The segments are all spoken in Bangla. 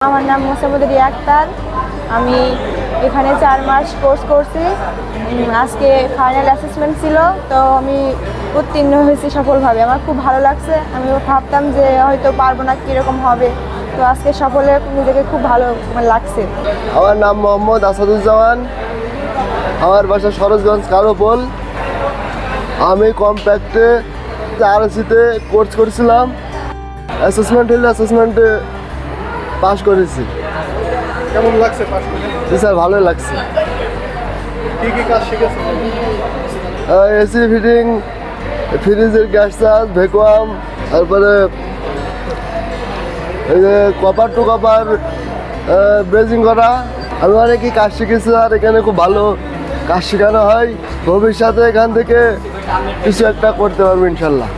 আমার নাম মোসাম্মদ রিয়া আক্তার। আমি এখানে 4 মাস কোর্স করছি। আজকে ফাইনাল অ্যাসেসমেন্ট ছিল, তো আমি উত্তীর্ণ হয়েছি সফলভাবে। আমার খুব ভালো লাগছে। আমি ভাবতাম যে হয়তো পারবো না, কীরকম হবে, তো আজকে সফলে নিজেকে খুব ভালো লাগছে। আমার নাম মোহাম্মদ আসাদুজ্জামান। আমার বাসা সরোজগঞ্জ কারোপোল। আমি কম্প্যাক্টে আরএসিতে কোর্স করেছিলাম। অ্যাসেসমেন্ট হলে অ্যাসেসমেন্টে পাস করেছি। কেমন লাগছে পাস করে? জি স্যার, ভালোই লাগছে। কী কী কাজ শিখেছেন? এসি ফিটিং, ফ্রিজের গ্যাস চার্জ, ভ্যাকুয়াম, তারপরে এই যে কপার টু কপার ব্রেজিং করা। আমি অনেকই কাজ শিখেছি আর এখানে খুব ভালো কাজ শেখানো হয়। ভবিষ্যতে এখান থেকে কিছু একটা করতে পারবো ইনশাল্লাহ।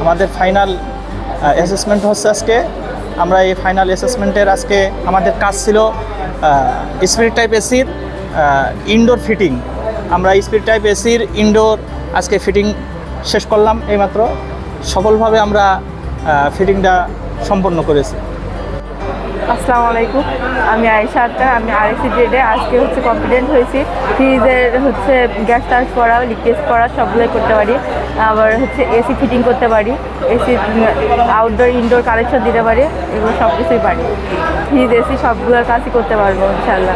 আমাদের ফাইনাল অ্যাসেসমেন্ট হচ্ছে আজকে। আমরা এই ফাইনাল অ্যাসেসমেন্টের আজকে আমাদের কাজ ছিল স্পিরিট টাইপ এসির ইনডোর ফিটিং। আমরা স্পিরিট টাইপ এসির ইনডোর আজকে ফিটিং শেষ করলাম এইমাত্র। সফলভাবে আমরা ফিটিংটা সম্পন্ন করেছি। আসসালামু আলাইকুম, আমি আয়েশা আক্তার। আমি আরএসি গ্রেডে আজকে কনফিডেন্ট হয়েছি। ফ্রিজের গ্যাস চার্জ করা, লিকেজ করা সবগুলোই করতে পারি। আবার এসি ফিটিং করতে পারি, এসি আউটডোর ইনডোর কানেকশন দিতে পারি। এগুলো সব কিছুই পারি। ফ্রিজ এসি সবগুলোর কাজই করতে পারবো ইনশাল্লাহ।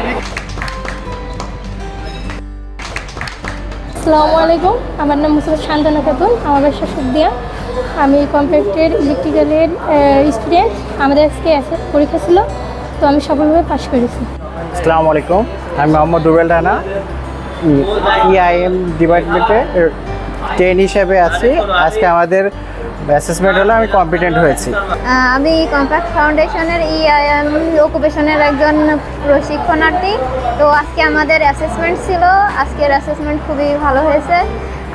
আসসালামু আলাইকুম, আমার নাম মুসাফির শান্তনা খাতুন। আমার বাসা সুখদিয়া। আমি কম্পিউটার ইলেকট্রিক্যালের স্টুডেন্ট। আমাদের আজকে পরীক্ষা ছিল, তো আমি সফলভাবে পাস করেছি। আসসালামু আলাইকুম, আমি মোহাম্মদ রুবেল রানা। ইআইএম ডিপার্টমেন্টে 10 হিসেবে আছি। আজকে আমাদের অ্যাসেসমেন্ট হলো, আমি কম্পিটেন্ট হয়েছি। আমি কম্প্যাক্ট ফাউন্ডেশনের ইআইএম অকুপেশনের একজন প্রশিক্ষণার্থী। তো আজকে আমাদের অ্যাসেসমেন্ট ছিল। আজকের অ্যাসেসমেন্ট খুবই ভালো হয়েছে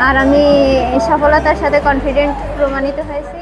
আর আমি সফলতার সাথে কনফিডেন্ট প্রমাণিত হয়েছি।